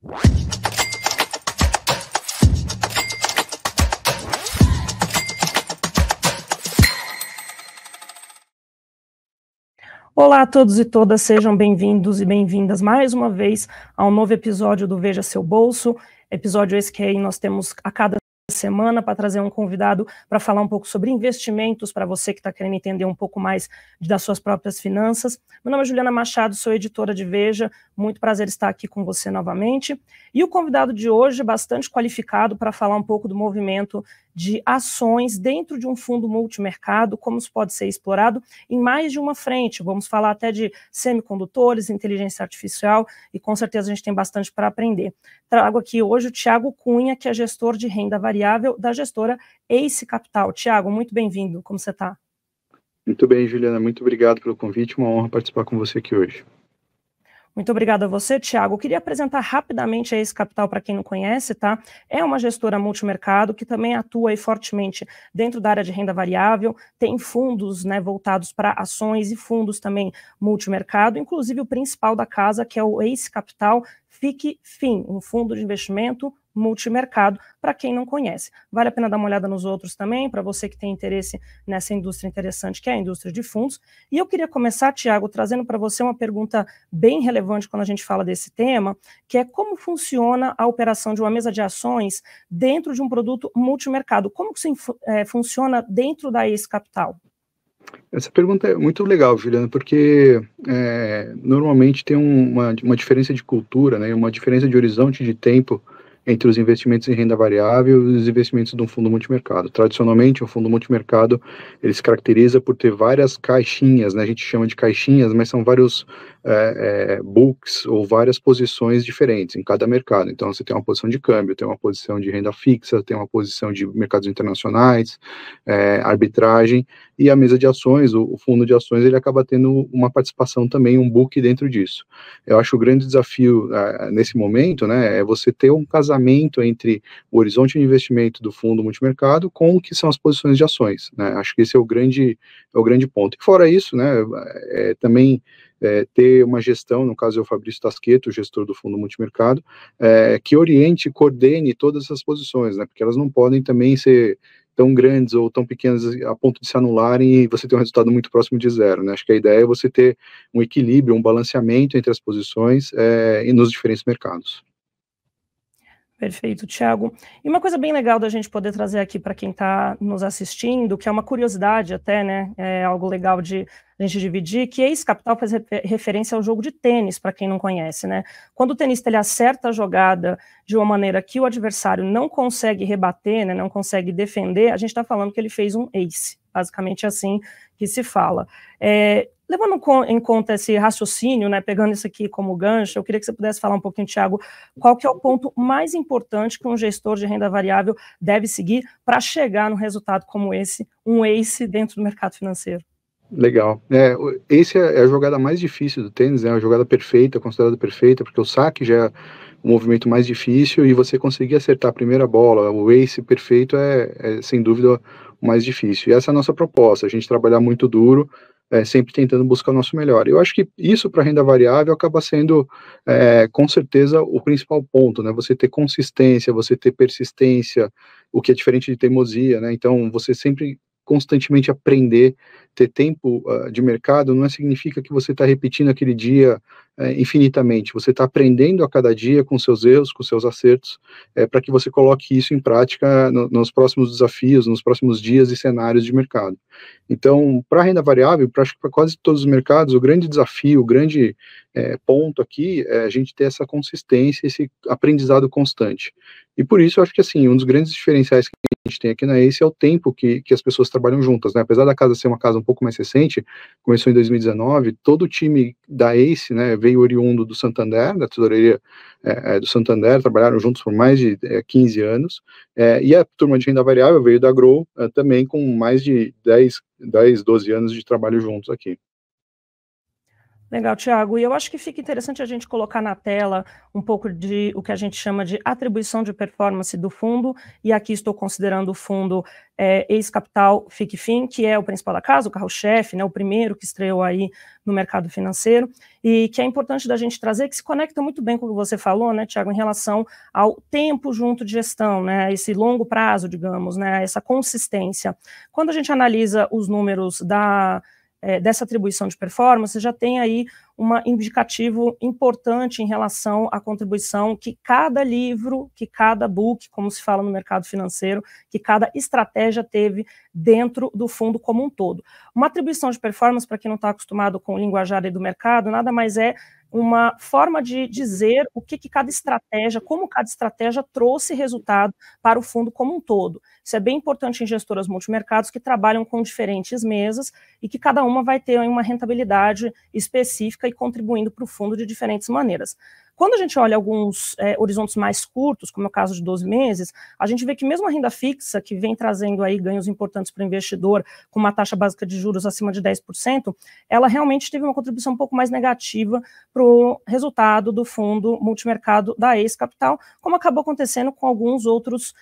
Olá a todos e todas, sejam bem-vindos e bem-vindas mais uma vez a um novo episódio do Veja Seu Bolso, episódio esse que aí nós temos a cada semana para trazer um convidado para falar um pouco sobre investimentos, para você que está querendo entender um pouco mais das suas próprias finanças. Meu nome é Juliana Machado, sou editora de Veja, muito prazer estar aqui com você novamente. E o convidado de hoje é bastante qualificado para falar um pouco do movimento de ações dentro de um fundo multimercado, como isso pode ser explorado em mais de uma frente. Vamos falar até de semicondutores, inteligência artificial, e com certeza a gente tem bastante para aprender. Trago aqui hoje o Thiago Cunha, que é gestor de renda variável da gestora Ace Capital. Thiago, muito bem-vindo, como você está? Muito bem, Juliana, muito obrigado pelo convite, uma honra participar com você aqui hoje. Muito obrigada a você, Thiago. Eu queria apresentar rapidamente a Ace Capital para quem não conhece, tá? É uma gestora multimercado que também atua aí fortemente dentro da área de renda variável, tem fundos, né, voltados para ações e fundos também multimercado, inclusive o principal da casa, que é o Ace Capital FIC-FIM, um fundo de investimento multimercado, para quem não conhece. Vale a pena dar uma olhada nos outros também, para você que tem interesse nessa indústria interessante, que é a indústria de fundos. E eu queria começar, Thiago, trazendo para você uma pergunta bem relevante quando a gente fala desse tema, que é como funciona a operação de uma mesa de ações dentro de um produto multimercado? Como que isso funciona dentro da Ace Capital? Essa pergunta é muito legal, Juliana, porque normalmente tem uma diferença de cultura, né, uma diferença de horizonte de tempo entre os investimentos em renda variável e os investimentos de um fundo multimercado. Tradicionalmente, o fundo multimercado, ele se caracteriza por ter várias caixinhas, né, a gente chama de caixinhas, mas são vários books ou várias posições diferentes em cada mercado. Então, você tem uma posição de câmbio, tem uma posição de renda fixa, tem uma posição de mercados internacionais, arbitragem, e a mesa de ações, o fundo de ações, ele acaba tendo uma participação também, um book dentro disso. Eu acho que o grande desafio nesse momento, né, é você ter um casamento entre o horizonte de investimento do fundo multimercado com o que são as posições de ações, né, acho que esse é o grande ponto. E fora isso, né, também ter uma gestão, no caso é o Fabrício Tasqueto, o gestor do fundo multimercado, que oriente e coordene todas essas posições, né, porque elas não podem também ser tão grandes ou tão pequenas a ponto de se anularem e você ter um resultado muito próximo de zero, né? Acho que a ideia é você ter um equilíbrio, um balanceamento entre as posições e nos diferentes mercados. Perfeito, Thiago. E uma coisa bem legal da gente poder trazer aqui para quem está nos assistindo, que é uma curiosidade até, né, é algo legal de a gente dividir, que Ace Capital faz referência ao jogo de tênis, para quem não conhece, né? Quando o tenista ele acerta a jogada de uma maneira que o adversário não consegue rebater, né, não consegue defender, a gente está falando que ele fez um ace, basicamente assim que se fala. Levando em conta esse raciocínio, né, pegando isso aqui como gancho, eu queria que você pudesse falar um pouquinho, Thiago, qual que é o ponto mais importante que um gestor de renda variável deve seguir para chegar num resultado como esse, um ace dentro do mercado financeiro? Legal. Esse é a jogada mais difícil do tênis, é a jogada perfeita, considerada perfeita, porque o saque já é o movimento mais difícil e você conseguir acertar a primeira bola, o ace perfeito é sem dúvida o mais difícil. E essa é a nossa proposta, a gente trabalhar muito duro, sempre tentando buscar o nosso melhor. Eu acho que isso para renda variável acaba sendo, com certeza, o principal ponto, né? Você ter consistência, você ter persistência, o que é diferente de teimosia, né? Então, você sempre constantemente aprender, ter tempo de mercado, não significa que você está repetindo aquele dia infinitamente, você está aprendendo a cada dia com seus erros, com seus acertos, para que você coloque isso em prática nos próximos desafios, nos próximos dias e cenários de mercado. Então, para a renda variável, acho que para quase todos os mercados, o grande desafio, o grande ponto aqui é a gente ter essa consistência, esse aprendizado constante. E por isso, eu acho que assim, um dos grandes diferenciais que a gente tem aqui na Ace é o tempo que as pessoas trabalham juntas, né? Apesar da casa ser uma casa um pouco mais recente, começou em 2019, todo o time da Ace, né, veio oriundo do Santander, da tesouraria do Santander, trabalharam juntos por mais de 15 anos, e a turma de renda variável veio da Grow, também com mais de 10, 12 anos de trabalho juntos aqui. Legal, Thiago. E eu acho que fica interessante a gente colocar na tela um pouco de o que a gente chama de atribuição de performance do fundo, e aqui estou considerando o fundo ex-capital FIC-FIM, que é o principal da casa, o carro-chefe, né, o primeiro que estreou aí no mercado financeiro, e que é importante da gente trazer, que se conecta muito bem com o que você falou, né, Thiago, em relação ao tempo junto de gestão, né, esse longo prazo, digamos, né, essa consistência. Quando a gente analisa os números dessa atribuição de performance, já tem aí um indicativo importante em relação à contribuição que cada livro, que cada book, como se fala no mercado financeiro, que cada estratégia teve dentro do fundo como um todo. Uma atribuição de performance, para quem não está acostumado com o linguajar do mercado, nada mais é uma forma de dizer o que cada estratégia, como cada estratégia trouxe resultado para o fundo como um todo. Isso é bem importante em gestoras multimercados que trabalham com diferentes mesas e que cada uma vai ter uma rentabilidade específica e contribuindo para o fundo de diferentes maneiras. Quando a gente olha alguns horizontes mais curtos, como é o caso de 12 meses, a gente vê que mesmo a renda fixa, que vem trazendo aí ganhos importantes para o investidor, com uma taxa básica de juros acima de 10%, ela realmente teve uma contribuição um pouco mais negativa para o resultado do fundo multimercado da ex-capital, como acabou acontecendo com algumas outras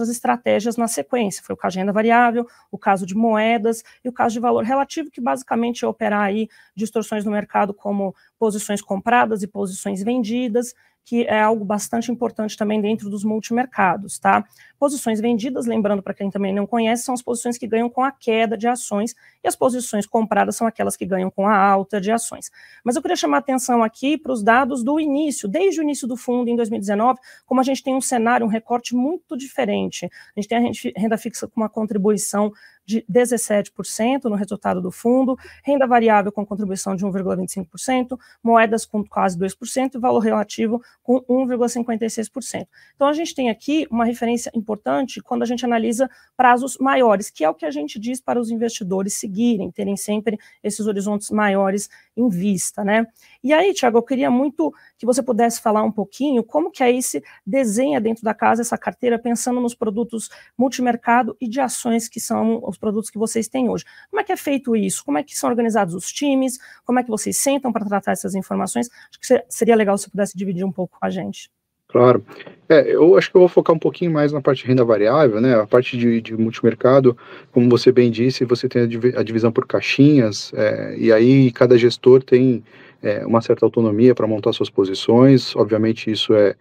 estratégias na sequência. Foi o caso de renda variável, o caso de moedas e o caso de valor relativo, que basicamente é operar aí distorções no mercado como posições compradas e posições vendidas, que é algo bastante importante também dentro dos multimercados, tá? Posições vendidas, lembrando para quem também não conhece, são as posições que ganham com a queda de ações, e as posições compradas são aquelas que ganham com a alta de ações. Mas eu queria chamar a atenção aqui para os dados do início, desde o início do fundo, em 2019, como a gente tem um cenário, um recorte muito diferente. A gente tem a renda fixa com uma contribuição de 17% no resultado do fundo, renda variável com contribuição de 1,25%, moedas com quase 2% e valor relativo com 1,56%. Então, a gente tem aqui uma referência importante quando a gente analisa prazos maiores, que é o que a gente diz para os investidores seguirem, terem sempre esses horizontes maiores em vista, né? E aí, Thiago, eu queria muito que você pudesse falar um pouquinho como que aí se desenha dentro da casa essa carteira, pensando nos produtos multimercado e de ações, que são os produtos que vocês têm hoje. Como é que é feito isso? Como é que são organizados os times? Como é que vocês sentam para tratar essas informações? Acho que seria legal se você pudesse dividir um pouco com a gente. Claro. Eu acho que eu vou focar um pouquinho mais na parte de renda variável, né? A parte de multimercado, como você bem disse, você tem a divisão por caixinhas, e aí cada gestor tem uma certa autonomia para montar suas posições. Obviamente isso é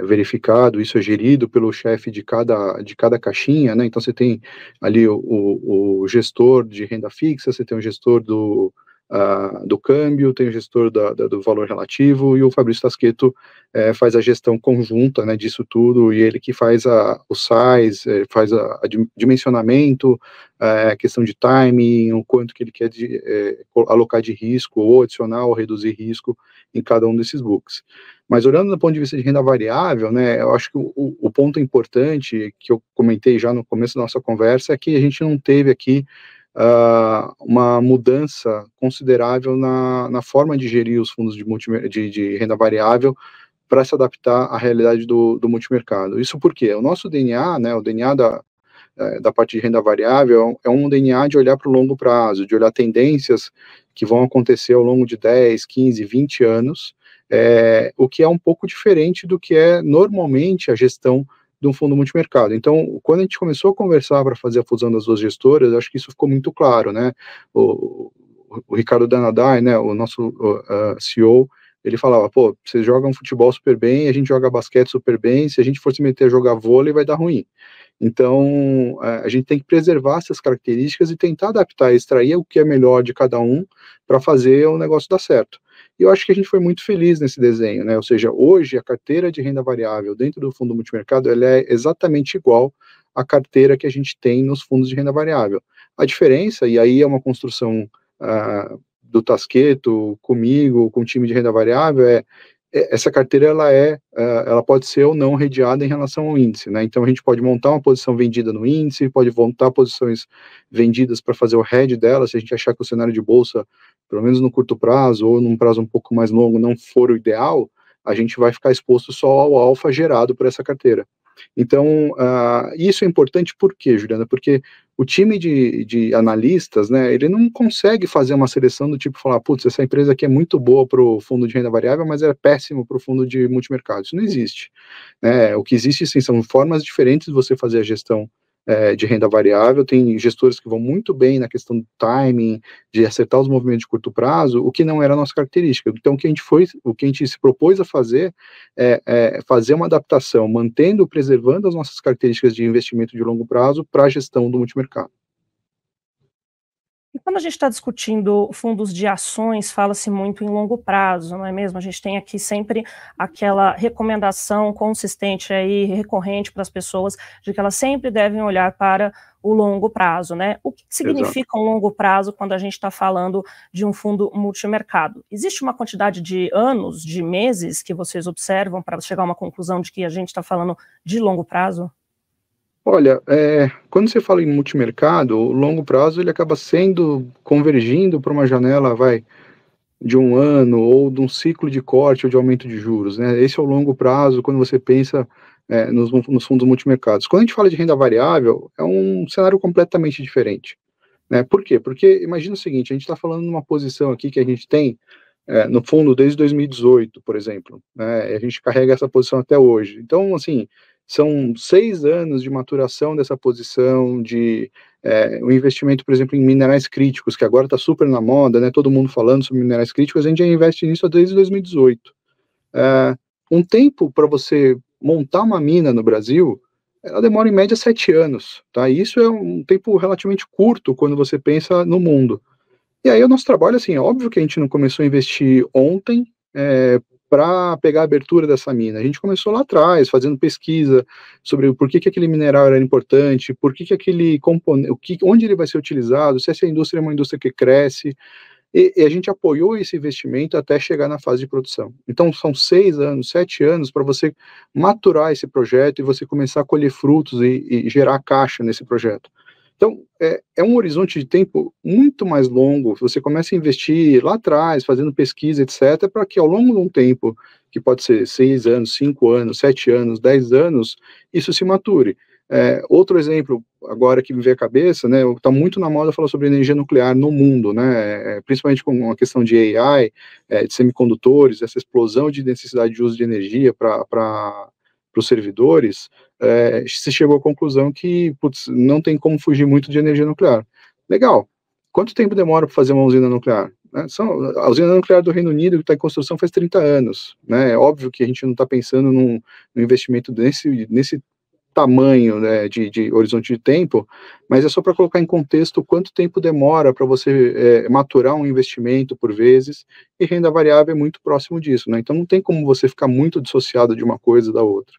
verificado, isso é gerido pelo chefe de cada caixinha, né? Então você tem ali o gestor de renda fixa, você tem o gestor do câmbio, tem o gestor do valor relativo, e o Fabrício Tasqueto faz a gestão conjunta, né, disso tudo, e ele que faz o size, faz a dimensionamento, a questão de timing, o quanto que ele quer alocar de risco, ou adicionar ou reduzir risco em cada um desses books. Mas olhando do ponto de vista de renda variável, né, eu acho que o ponto importante que eu comentei já no começo da nossa conversa é que a gente não teve aqui uma mudança considerável na forma de gerir os fundos de renda variável para se adaptar à realidade do multimercado. Isso porque o nosso DNA, né, o DNA da parte de renda variável é um DNA de olhar para o longo prazo, de olhar tendências que vão acontecer ao longo de 10, 15, 20 anos, o que é um pouco diferente do que é normalmente a gestão de um fundo multimercado. Então, quando a gente começou a conversar para fazer a fusão das duas gestoras, acho que isso ficou muito claro, né? O Ricardo Danadai, né, o nosso CEO, ele falava, pô, vocês jogam futebol super bem, a gente joga basquete super bem, se a gente for se meter a jogar vôlei, vai dar ruim. Então, a gente tem que preservar essas características e tentar adaptar, extrair o que é melhor de cada um para fazer o negócio dar certo. E eu acho que a gente foi muito feliz nesse desenho, né? Ou seja, hoje a carteira de renda variável dentro do fundo multimercado, ela é exatamente igual à carteira que a gente tem nos fundos de renda variável. A diferença, e aí é uma construção do Tasqueto, comigo, com o time de renda variável, essa carteira ela pode ser ou não redeada em relação ao índice, né? Então a gente pode montar uma posição vendida no índice, pode montar posições vendidas para fazer o hedge dela, se a gente achar que o cenário de bolsa, pelo menos no curto prazo ou num prazo um pouco mais longo, não for o ideal, a gente vai ficar exposto só ao alfa gerado por essa carteira. Então, isso é importante por quê, Juliana? Porque o time de analistas, né, ele não consegue fazer uma seleção do tipo falar, putz, essa empresa aqui é muito boa para o fundo de renda variável, mas é péssimo para o fundo de multimercado. Isso não existe. Né? O que existe, sim, são formas diferentes de você fazer a gestão de renda variável. Tem gestores que vão muito bem na questão do timing, de acertar os movimentos de curto prazo, o que não era a nossa característica. Então, o que a gente se propôs a fazer é fazer uma adaptação, preservando as nossas características de investimento de longo prazo para a gestão do multimercado. E quando a gente está discutindo fundos de ações, fala-se muito em longo prazo, não é mesmo? A gente tem aqui sempre aquela recomendação consistente aí, recorrente para as pessoas, de que elas sempre devem olhar para o longo prazo, né? O que significa um longo prazo quando a gente está falando de um fundo multimercado? Existe uma quantidade de anos, de meses que vocês observam para chegar a uma conclusão de que a gente está falando de longo prazo? Olha, quando você fala em multimercado, o longo prazo ele acaba convergindo para uma janela, de um ano ou de um ciclo de corte ou de aumento de juros, né? Esse é o longo prazo quando você pensa nos fundos multimercados. Quando a gente fala de renda variável, é um cenário completamente diferente, né? Por quê? Porque imagina o seguinte, a gente está falando de uma posição aqui que a gente tem no fundo desde 2018, por exemplo, né? A gente carrega essa posição até hoje. Então, assim, são 6 anos de maturação dessa posição, o investimento, por exemplo, em minerais críticos, que agora está super na moda, né? Todo mundo falando sobre minerais críticos, a gente já investe nisso desde 2018. Um tempo para você montar uma mina no Brasil, ela demora em média 7 anos, tá? E isso é um tempo relativamente curto quando você pensa no mundo. E aí o nosso trabalho, assim, é óbvio que a gente não começou a investir ontem para pegar a abertura dessa mina. A gente começou lá atrás, fazendo pesquisa sobre por que aquele mineral era importante, por que aquele componente, onde ele vai ser utilizado, se essa indústria é uma indústria que cresce, e a gente apoiou esse investimento até chegar na fase de produção. Então, são 6 anos, 7 anos para você maturar esse projeto e você começar a colher frutos e gerar caixa nesse projeto. Então, é um horizonte de tempo muito mais longo. Você começa a investir lá atrás, fazendo pesquisa, etc., para que ao longo de um tempo, que pode ser 6 anos, 5 anos, 7 anos, 10 anos, isso se mature. Outro exemplo, agora que me veio à cabeça, né, está muito na moda falar sobre energia nuclear no mundo, né, principalmente com a questão de AI, de semicondutores, essa explosão de necessidade de uso de energia para os servidores, se chegou à conclusão que, putz, não tem como fugir muito de energia nuclear. Legal. Quanto tempo demora para fazer uma usina nuclear? A usina nuclear do Reino Unido que está em construção faz 30 anos. Né? É óbvio que a gente não está pensando num investimento nesse tamanho, né, de horizonte de tempo, mas é só para colocar em contexto quanto tempo demora para você maturar um investimento por vezes, e renda variável é muito próximo disso, né? Então não tem como você ficar muito dissociado de uma coisa da outra.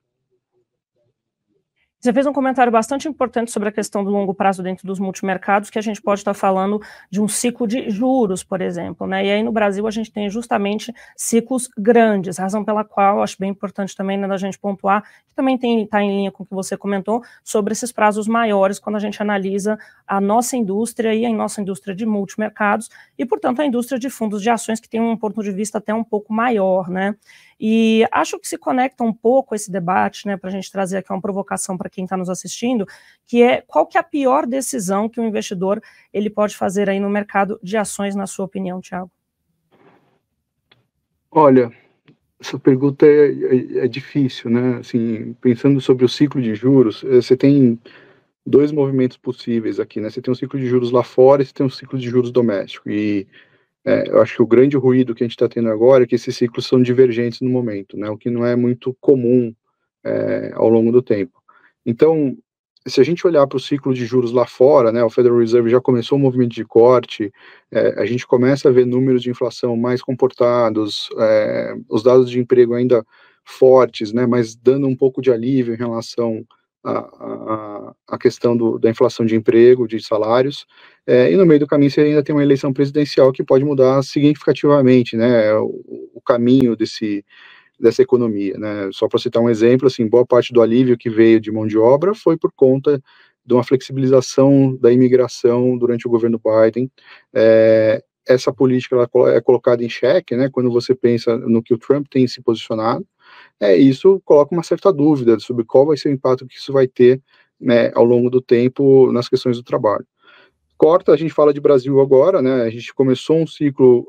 Você fez um comentário bastante importante sobre a questão do longo prazo dentro dos multimercados, que a gente pode estar falando de um ciclo de juros, por exemplo, né? E aí no Brasil a gente tem justamente ciclos grandes, razão pela qual acho bem importante também, né, da gente pontuar, que também está em linha com o que você comentou, sobre esses prazos maiores quando a gente analisa a nossa indústria e a nossa indústria de multimercados e, portanto, a indústria de fundos de ações que tem um ponto de vista até um pouco maior, né? E acho que se conecta um pouco esse debate, né, para a gente trazer aqui uma provocação para quem está nos assistindo, que é qual que é a pior decisão que o investidor ele pode fazer aí no mercado de ações, na sua opinião, Thiago? Olha, essa pergunta é difícil, né? Assim, pensando sobre o ciclo de juros, você tem 2 movimentos possíveis aqui, né? Você tem um ciclo de juros lá fora e você tem um ciclo de juros doméstico. E eu acho que o grande ruído que a gente está tendo agora é que esses ciclos são divergentes no momento, né? O que não é muito comum ao longo do tempo. Então, se a gente olhar para o ciclo de juros lá fora, né, o Federal Reserve já começou o movimento de corte, a gente começa a ver números de inflação mais comportados, os dados de emprego ainda fortes, né, mas dando um pouco de alívio em relação à questão da inflação de emprego, de salários, e no meio do caminho você ainda tem uma eleição presidencial que pode mudar significativamente, né, o caminho dessa economia, né? Só para citar um exemplo, assim, boa parte do alívio que veio de mão de obra foi por conta de uma flexibilização da imigração durante o governo Biden. Essa política ela é colocada em xeque, né? Quando você pensa no que o Trump tem se posicionado, isso coloca uma certa dúvida sobre qual vai ser o impacto que isso vai ter, né, ao longo do tempo nas questões do trabalho. Corta, a gente fala de Brasil agora, né, a gente começou um ciclo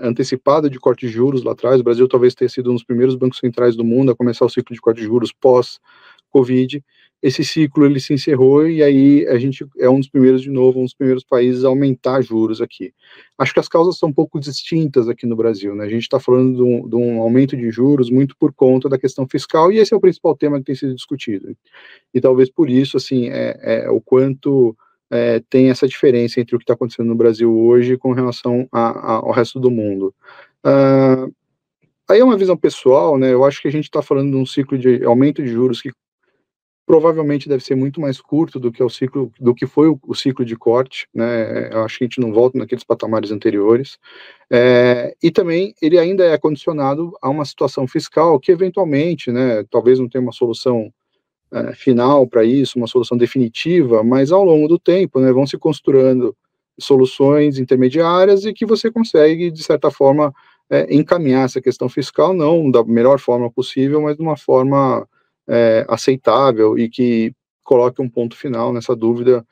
antecipado de corte de juros lá atrás, o Brasil talvez tenha sido um dos primeiros bancos centrais do mundo a começar o ciclo de corte de juros pós-Covid. Esse ciclo ele se encerrou e aí a gente é um dos primeiros, de novo, um dos primeiros países a aumentar juros aqui. Acho que as causas são um pouco distintas aqui no Brasil, né? A gente está falando de um aumento de juros muito por conta da questão fiscal, e esse é o principal tema que tem sido discutido. E talvez por isso, assim, o quanto tem essa diferença entre o que está acontecendo no Brasil hoje com relação ao resto do mundo. Aí é uma visão pessoal, né? Eu acho que a gente está falando de um ciclo de aumento de juros que provavelmente deve ser muito mais curto do que foi o ciclo de corte, né? Eu acho que a gente não volta naqueles patamares anteriores. E também ele ainda é condicionado a uma situação fiscal que eventualmente, né, talvez não tenha uma solução final para isso, uma solução definitiva, mas ao longo do tempo, né, vão se construindo soluções intermediárias e que você consegue, de certa forma, encaminhar essa questão fiscal, não da melhor forma possível, mas de uma forma aceitável e que coloque um ponto final nessa dúvida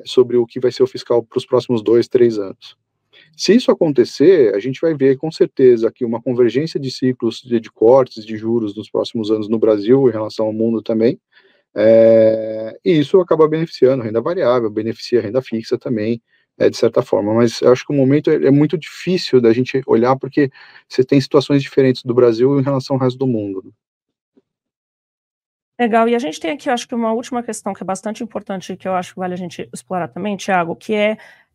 sobre o que vai ser o fiscal para os próximos 2, 3 anos. Se isso acontecer, a gente vai ver com certeza aqui uma convergência de ciclos de cortes de juros nos próximos anos no Brasil em relação ao mundo também, e isso acaba beneficiando a renda variável, beneficia a renda fixa também, de certa forma, mas eu acho que o momento é muito difícil da gente olhar porque você tem situações diferentes do Brasil em relação ao resto do mundo. Legal, e a gente tem aqui, eu acho que uma última questão que é bastante importante e que eu acho que vale a gente explorar também, Thiago, que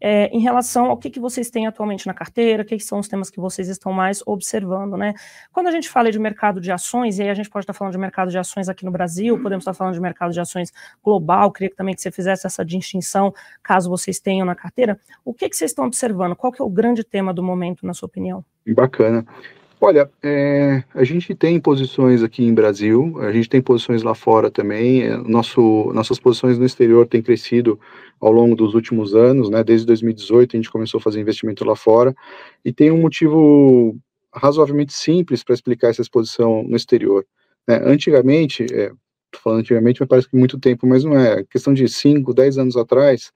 em relação ao que vocês têm atualmente na carteira, que são os temas que vocês estão mais observando, né? Quando a gente fala de mercado de ações, e aí a gente pode estar falando de mercado de ações aqui no Brasil, podemos estar falando de mercado de ações global, queria também que você fizesse essa distinção, caso vocês tenham na carteira, o que vocês estão observando? Qual que é o grande tema do momento, na sua opinião? Bacana. Olha, a gente tem posições aqui em Brasil, a gente tem posições lá fora também, nossas posições no exterior têm crescido ao longo dos últimos anos, né, desde 2018 a gente começou a fazer investimento lá fora, e tem um motivo razoavelmente simples para explicar essa exposição no exterior, né. Antigamente, tô falando antigamente, mas parece que muito tempo, mas não é, questão de 5, 10 anos atrás,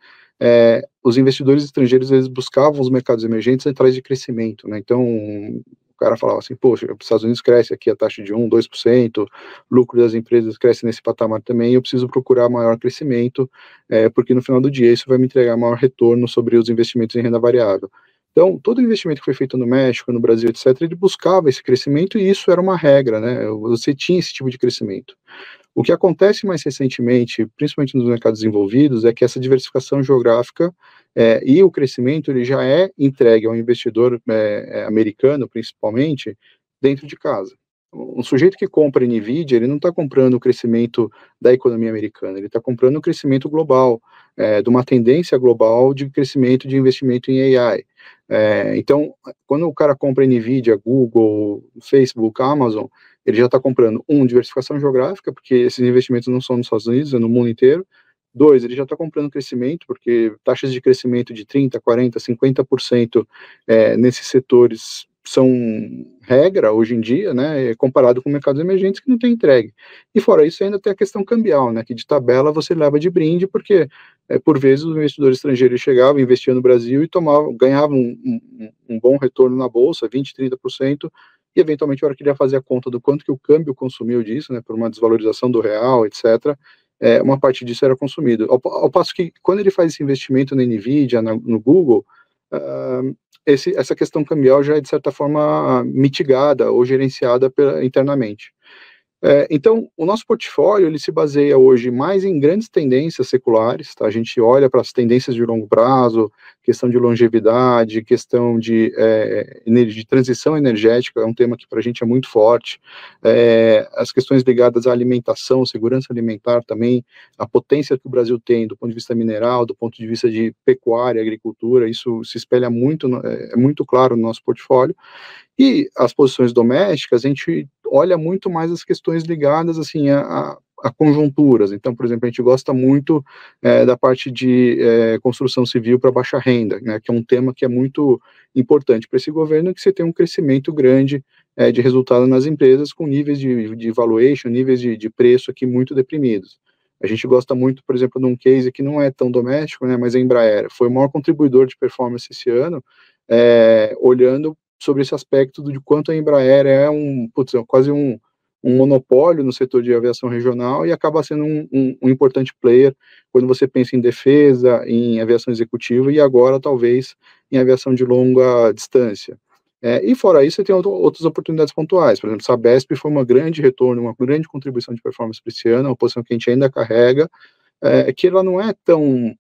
os investidores estrangeiros, eles buscavam os mercados emergentes atrás de crescimento, né, então o cara falava assim, poxa, os Estados Unidos cresce aqui a taxa de 1, 2%, lucro das empresas cresce nesse patamar também, eu preciso procurar maior crescimento, porque no final do dia isso vai me entregar maior retorno sobre os investimentos em renda variável. Então, todo investimento que foi feito no México, no Brasil, etc., ele buscava esse crescimento e isso era uma regra, né? Você tinha esse tipo de crescimento. O que acontece mais recentemente, principalmente nos mercados desenvolvidos, é que essa diversificação geográfica e o crescimento ele já é entregue ao investidor americano, principalmente, dentro de casa. Um sujeito que compra NVIDIA, ele não está comprando o crescimento da economia americana, ele está comprando o crescimento global, de uma tendência global de crescimento de investimento em AI. Então, quando o cara compra NVIDIA, Google, Facebook, Amazon, ele já está comprando, diversificação geográfica, porque esses investimentos não são nos Estados Unidos, é no mundo inteiro. 2, ele já está comprando crescimento, porque taxas de crescimento de 30%, 40%, 50% nesses setores são regra hoje em dia, né, comparado com mercados emergentes que não tem entregue. E fora isso ainda tem a questão cambial, né, que de tabela você leva de brinde, porque por vezes os investidores estrangeiros chegavam, investiam no Brasil e ganhavam um bom retorno na bolsa, 20%, 30%, e eventualmente a hora que ele ia fazer a conta do quanto que o câmbio consumiu disso, né, por uma desvalorização do real, etc., uma parte disso era consumido. Ao passo que quando ele faz esse investimento na NVIDIA, no Google, essa questão cambial já é de certa forma mitigada ou gerenciada internamente. Então, o nosso portfólio ele se baseia hoje mais em grandes tendências seculares, tá? A gente olha para as tendências de longo prazo, questão de longevidade, questão de transição energética, é um tema que para a gente é muito forte, as questões ligadas à alimentação, segurança alimentar também, a potência que o Brasil tem do ponto de vista mineral, do ponto de vista de pecuária, agricultura, isso se espelha muito, é muito claro no nosso portfólio. E as posições domésticas, a gente olha muito mais as questões ligadas, assim, a conjunturas. Então, por exemplo, a gente gosta muito da parte de construção civil para baixa renda, né, que é um tema que é muito importante para esse governo, que você tem um crescimento grande de resultado nas empresas com níveis de valuation, níveis de preço aqui muito deprimidos. A gente gosta muito, por exemplo, de um case que não é tão doméstico, né, mas a Embraer foi o maior contribuidor de performance esse ano, olhando sobre esse aspecto de quanto a Embraer é quase um monopólio no setor de aviação regional e acaba sendo um importante player quando você pensa em defesa, em aviação executiva e agora talvez em aviação de longa distância. E fora isso, você tem outras oportunidades pontuais. Por exemplo, Sabesp foi uma grande retorno, uma grande contribuição de performance para esse ano, uma posição que a gente ainda carrega, que ela não é tão...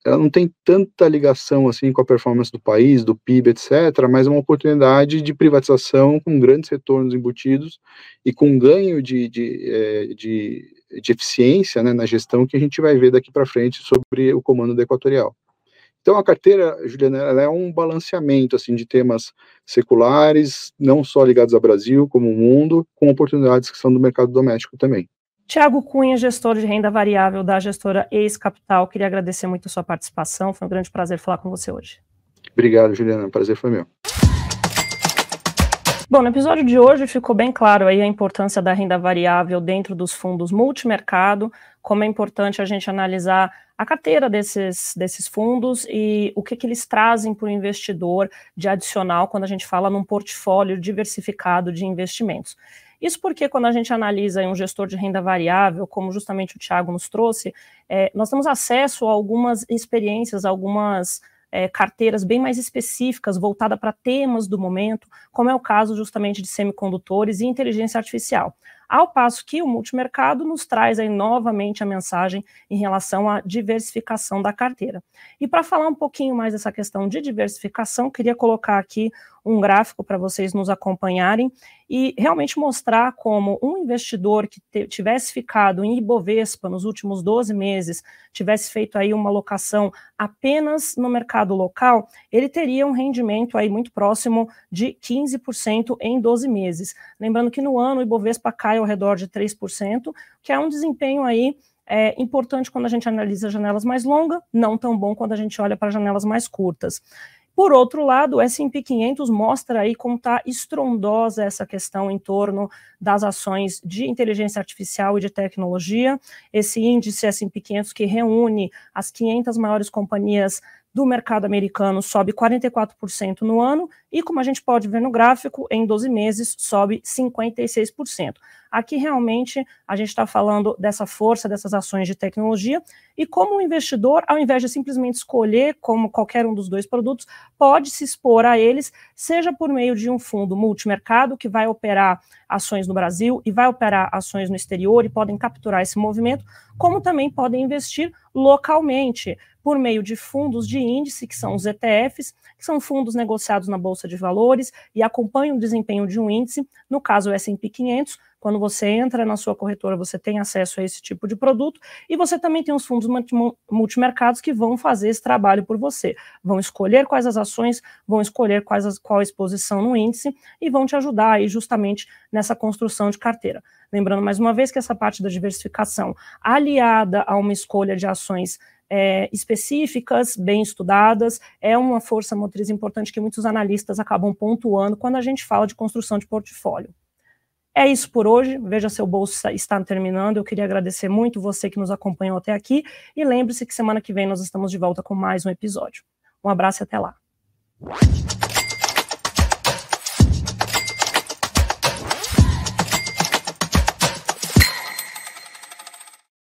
ela não tem tanta ligação assim com a performance do país, do PIB, etc., mas é uma oportunidade de privatização com grandes retornos embutidos e com ganho de eficiência, né, na gestão que a gente vai ver daqui para frente sobre o comando da Equatorial. Então, a carteira, Juliana, ela é um balanceamento assim, de temas seculares, não só ligados ao Brasil, como o mundo, com oportunidades que são do mercado doméstico também. Tiago Cunha, gestor de renda variável da gestora Ace Capital, queria agradecer muito a sua participação, foi um grande prazer falar com você hoje. Obrigado, Juliana, o prazer foi meu. Bom, no episódio de hoje ficou bem claro aí a importância da renda variável dentro dos fundos multimercado, como é importante a gente analisar a carteira desses fundos e o que eles trazem para o investidor de adicional quando a gente fala num portfólio diversificado de investimentos. Isso porque quando a gente analisa um gestor de renda variável, como justamente o Tiago nos trouxe, nós temos acesso a algumas experiências, algumas carteiras bem mais específicas, voltadas para temas do momento, como é o caso justamente de semicondutores e inteligência artificial. Ao passo que o multimercado nos traz aí novamente a mensagem em relação à diversificação da carteira. E para falar um pouquinho mais dessa questão de diversificação, queria colocar aqui um gráfico para vocês nos acompanharem e realmente mostrar como um investidor que tivesse ficado em Ibovespa nos últimos 12 meses, tivesse feito aí uma alocação apenas no mercado local, ele teria um rendimento aí muito próximo de 15% em 12 meses. Lembrando que no ano o Ibovespa cai ao redor de 3%, que é um desempenho aí importante quando a gente analisa janelas mais longas, não tão bom quando a gente olha para janelas mais curtas. Por outro lado, o S&P 500 mostra aí como está estrondosa essa questão em torno das ações de inteligência artificial e de tecnologia. Esse índice S&P 500 que reúne as 500 maiores companhias do mercado americano sobe 44% no ano e, como a gente pode ver no gráfico, em 12 meses sobe 56%. Aqui realmente a gente está falando dessa força dessas ações de tecnologia e como o investidor, ao invés de simplesmente escolher como qualquer um dos dois produtos, pode se expor a eles, seja por meio de um fundo multimercado que vai operar ações no Brasil e vai operar ações no exterior e podem capturar esse movimento, como também podem investir localmente por meio de fundos de índice, que são os ETFs, que são fundos negociados na Bolsa de Valores e acompanham o desempenho de um índice, no caso o S&P 500, quando você entra na sua corretora, você tem acesso a esse tipo de produto, e você também tem os fundos multimercados que vão fazer esse trabalho por você, vão escolher quais as ações, vão escolher qual a exposição no índice, e vão te ajudar aí justamente nessa construção de carteira. Lembrando mais uma vez que essa parte da diversificação, aliada a uma escolha de ações específicas, bem estudadas, é uma força motriz importante que muitos analistas acabam pontuando quando a gente fala de construção de portfólio. É isso por hoje, Veja Seu Bolso está terminando, eu queria agradecer muito você que nos acompanhou até aqui, e lembre-se que semana que vem nós estamos de volta com mais um episódio. Um abraço e até lá.